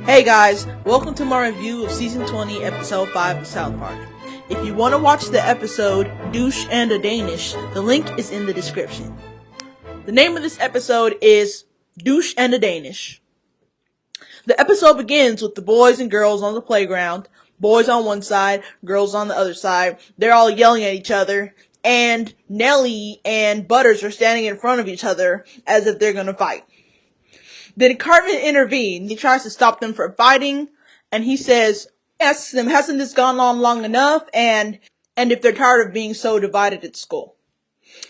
Hey guys, welcome to my review of Season 20, Episode 5 of South Park. If you want to watch the episode, Douche and a Danish, the link is in the description. The name of this episode is Douche and a Danish. The episode begins with the boys and girls on the playground, boys on one side, girls on the other side. They're all yelling at each other, and Nellie and Butters are standing in front of each other as if they're gonna fight. Then Cartman intervenes. He tries to stop them from fighting, and he asks them, hasn't this gone on long enough? And if they're tired of being so divided at school.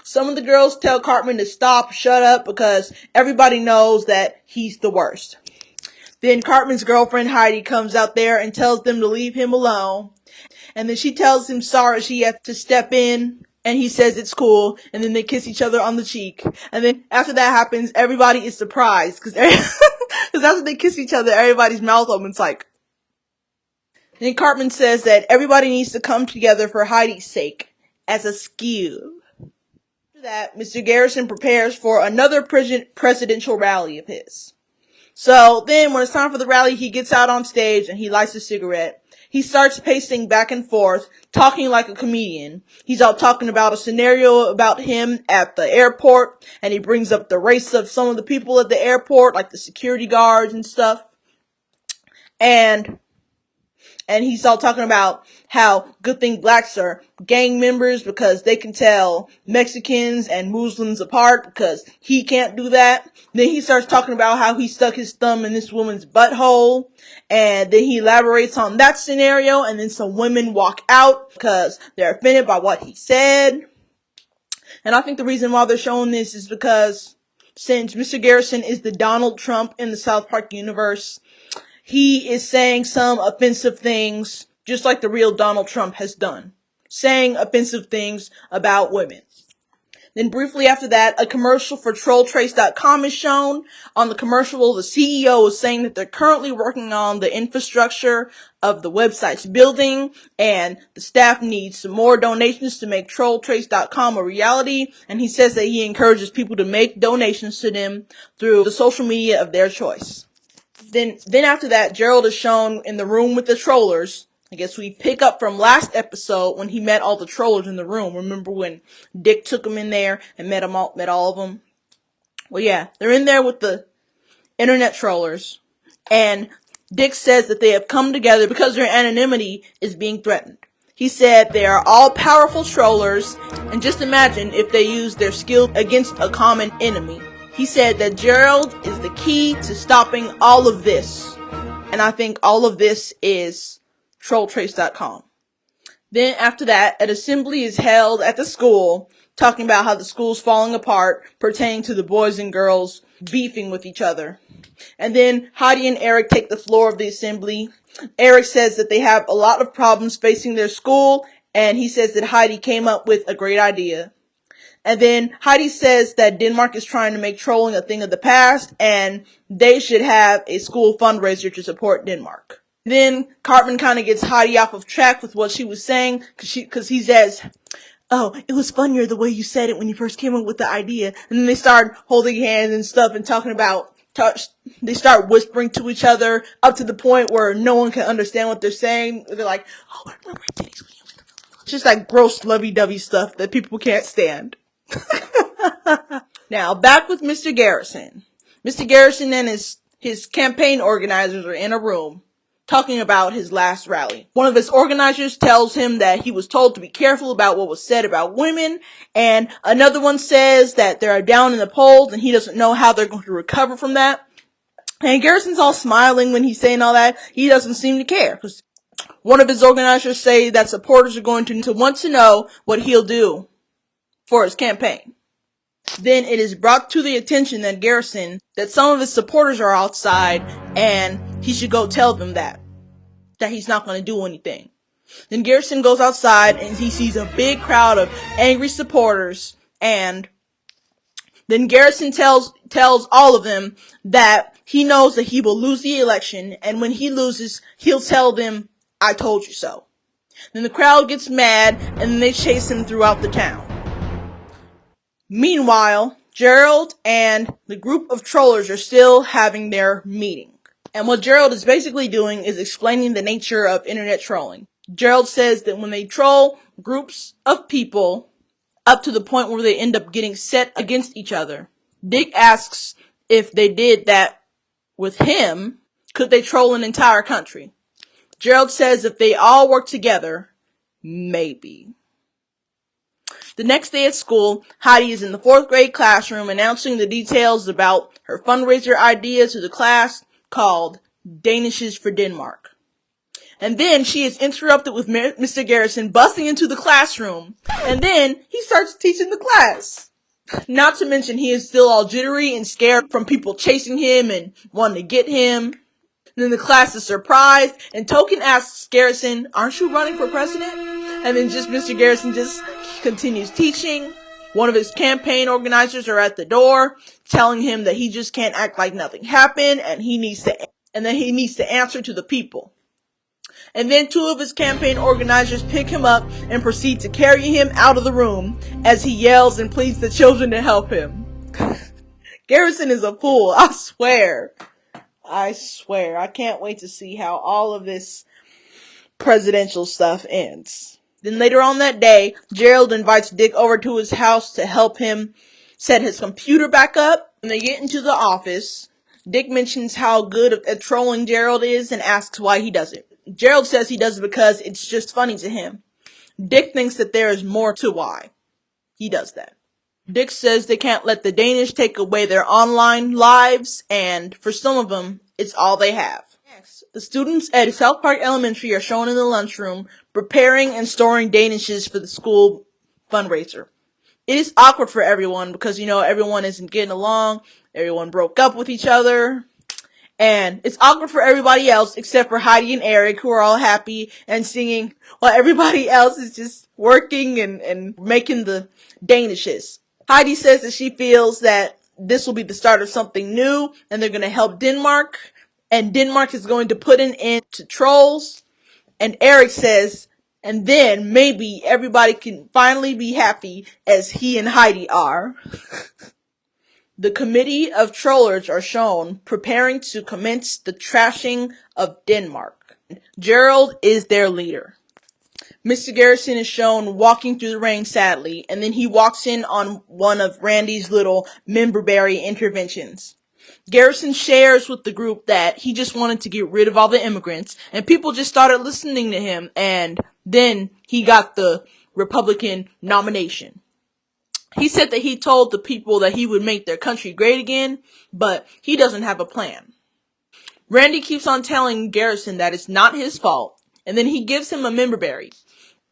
Some of the girls tell Cartman to shut up, because everybody knows that he's the worst. Then Cartman's girlfriend Heidi comes out there and tells them to leave him alone. And then she tells him sorry she has to step in. And he says it's cool, and then they kiss each other on the cheek. And then after that happens, everybody is surprised, because after they kiss each other, everybody's mouth opens like. Then Cartman says that everybody needs to come together for Heidi's sake, as a skill. After that, Mr. Garrison prepares for another presidential rally of his. So then, when it's time for the rally, he gets out on stage and he lights a cigarette. He starts pacing back and forth, talking like a comedian. He's out talking about a scenario about him at the airport, and he brings up the race of some of the people at the airport, like the security guards and stuff. And he's all talking about how good thing blacks are gang members because they can tell Mexicans and Muslims apart because he can't do that. Then he starts talking about how he stuck his thumb in this woman's butthole. And then he elaborates on that scenario, and then some women walk out because they're offended by what he said. And I think the reason why they're showing this is because since Mr. Garrison is the Donald Trump in the South Park universe, he is saying some offensive things, just like the real Donald Trump has done. Saying offensive things about women. Then briefly after that, a commercial for TrollTrace.com is shown. On the commercial, the CEO is saying that they're currently working on the infrastructure of the website's building, and the staff needs some more donations to make TrollTrace.com a reality, and he says that he encourages people to make donations to them through the social media of their choice. Then after that, Gerald is shown in the room with the trollers. I guess we pick up from last episode when he met all the trollers in the room. Remember when Dick took him in there and met all of them? Well, yeah, they're in there with the internet trollers. And Dick says that they have come together because their anonymity is being threatened. He said they are all powerful trollers, and just imagine if they use their skill against a common enemy. He said that Gerald is the key to stopping all of this. And I think all of this is TrollTrace.com. Then after that, an assembly is held at the school, talking about how the school's falling apart, pertaining to the boys and girls beefing with each other. And then Heidi and Eric take the floor of the assembly. Eric says that they have a lot of problems facing their school, and he says that Heidi came up with a great idea. And then Heidi says that Denmark is trying to make trolling a thing of the past, and they should have a school fundraiser to support Denmark. Then Cartman kind of gets Heidi off of track with what she was saying, because he says, oh, it was funnier the way you said it when you first came up with the idea. And then they start holding hands and stuff and talking about, they start whispering to each other up to the point where no one can understand what they're saying. They're like, oh, just like gross lovey-dovey stuff that people can't stand. Now, back with Mr. Garrison. Mr. Garrison and his campaign organizers are in a room talking about his last rally. One of his organizers tells him that he was told to be careful about what was said about women, and another one says that they're down in the polls and he doesn't know how they're going to recover from that. And Garrison's all smiling when he's saying all that. He doesn't seem to care, because one of his organizers say that supporters are going to want to know what he'll do for his campaign. Then it is brought to the attention that some of his supporters are outside, and he should go tell them that he's not going to do anything. Then Garrison goes outside and he sees a big crowd of angry supporters, and then Garrison tells all of them that he knows that he will lose the election, and when he loses, he'll tell them, I told you so. Then the crowd gets mad, and then they chase him throughout the town. Meanwhile, Gerald and the group of trollers are still having their meeting. And what Gerald is basically doing is explaining the nature of internet trolling. Gerald says that when they troll groups of people up to the point where they end up getting set against each other, Dick asks if they did that with him, could they troll an entire country? Gerald says if they all work together, maybe. The next day at school, Heidi is in the 4th grade classroom announcing the details about her fundraiser idea to the class called Danishes for Denmark. And then she is interrupted with Mr. Garrison busting into the classroom. And then he starts teaching the class. Not to mention he is still all jittery and scared from people chasing him and wanting to get him. Then the class is surprised, and Token asks Garrison, aren't you running for president? And then Mr. Garrison just continues teaching. One of his campaign organizers are at the door, telling him that he just can't act like nothing happened, and that he needs to answer to the people. And then 2 of his campaign organizers pick him up and proceed to carry him out of the room as he yells and pleads the children to help him. Garrison is a fool, I swear. I can't wait to see how all of this presidential stuff ends. Then later on that day, Gerald invites Dick over to his house to help him set his computer back up. When they get into the office, Dick mentions how good at trolling Gerald is and asks why he does it. Gerald says he does it because it's just funny to him. Dick thinks that there is more to why he does that. Dick says they can't let the Danish take away their online lives, and for some of them, it's all they have. Next, the students at South Park Elementary are shown in the lunchroom preparing and storing Danishes for the school fundraiser. It is awkward for everyone because, everyone isn't getting along, everyone broke up with each other, and it's awkward for everybody else except for Heidi and Eric, who are all happy and singing while everybody else is just working and making the Danishes. Heidi says that she feels that this will be the start of something new, and they're going to help Denmark, and Denmark is going to put an end to trolls. And Eric says, and then maybe everybody can finally be happy as he and Heidi are. The committee of trollers are shown preparing to commence the trashing of Denmark. Gerald is their leader. Mr. Garrison is shown walking through the rain sadly, and then he walks in on one of Randy's little memberberry interventions. Garrison shares with the group that he just wanted to get rid of all the immigrants, and people just started listening to him, and then he got the Republican nomination. He said that he told the people that he would make their country great again, but he doesn't have a plan. Randy keeps on telling Garrison that it's not his fault, and then he gives him a memberberry.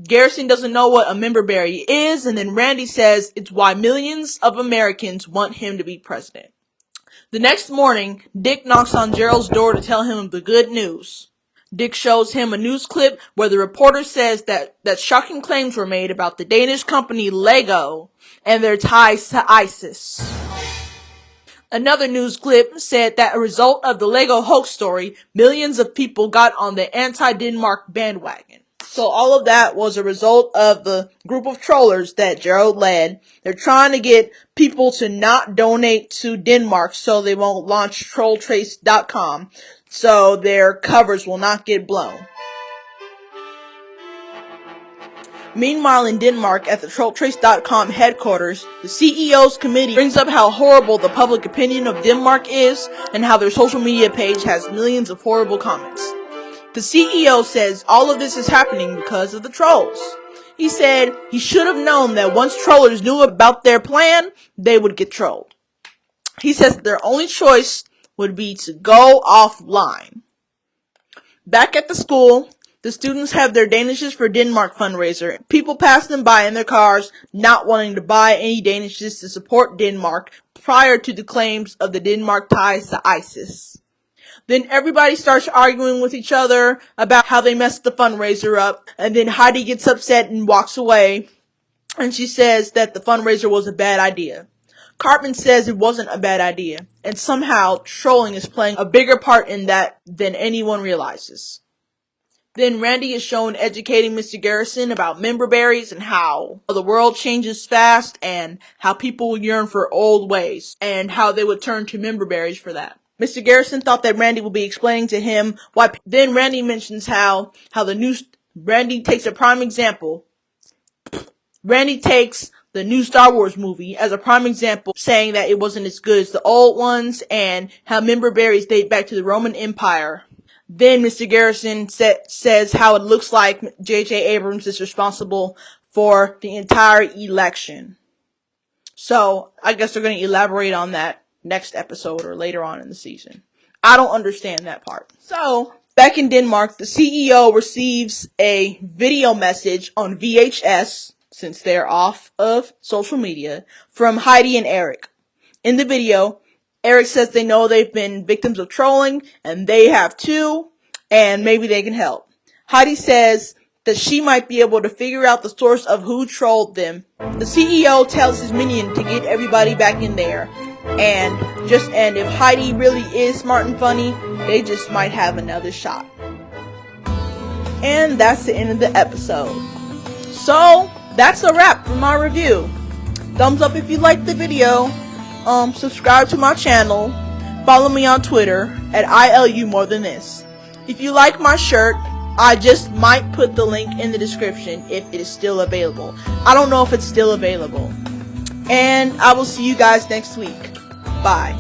Garrison doesn't know what a memberberry is, and then Randy says it's why millions of Americans want him to be president. The next morning, Dick knocks on Gerald's door to tell him the good news. Dick shows him a news clip where the reporter says that shocking claims were made about the Danish company Lego and their ties to ISIS. Another news clip said that as a result of the Lego hoax story, millions of people got on the anti-Denmark bandwagon. So all of that was a result of the group of trollers that Gerald led. They're trying to get people to not donate to Denmark so they won't launch trolltrace.com, so their covers will not get blown. Meanwhile, in Denmark, at the trolltrace.com headquarters, the CEO's committee brings up how horrible the public opinion of Denmark is and how their social media page has millions of horrible comments. The CEO says all of this is happening because of the trolls. He said he should have known that once trollers knew about their plan, they would get trolled. He says their only choice would be to go offline. Back at the school, the students have their Danishes for Denmark fundraiser. People pass them by in their cars, not wanting to buy any Danishes to support Denmark prior to the claims of the Denmark ties to ISIS. Then everybody starts arguing with each other about how they messed the fundraiser up, and then Heidi gets upset and walks away, and she says that the fundraiser was a bad idea. Cartman says it wasn't a bad idea, and somehow trolling is playing a bigger part in that than anyone realizes. Then Randy is shown educating Mr. Garrison about memberberries and how the world changes fast and how people yearn for old ways and how they would turn to memberberries for that. Mr. Garrison thought that Randy would be explaining to him why. Then Randy mentions how Randy takes a prime example. Randy takes the new Star Wars movie as a prime example, saying that it wasn't as good as the old ones and how member berries date back to the Roman Empire. Then Mr. Garrison says how it looks like J.J. Abrams is responsible for the entire election. So, I guess they're going to elaborate on that next episode or later on in the season. I don't understand that part. So, back in Denmark, the CEO receives a video message on VHS, since they're off of social media, from Heidi and Eric. In the video, Eric says they know they've been victims of trolling, and they have too, and maybe they can help. Heidi says that she might be able to figure out the source of who trolled them. The CEO tells his minion to get everybody back in there, and if Heidi really is smart and funny, they just might have another shot. And that's the end of the episode. So, that's a wrap for my review. Thumbs up if you liked the video. Subscribe to my channel. Follow me on Twitter at ILUMoreThanThis. If you like my shirt, I just might put the link in the description if it is still available. I don't know if it's still available. And I will see you guys next week. Bye.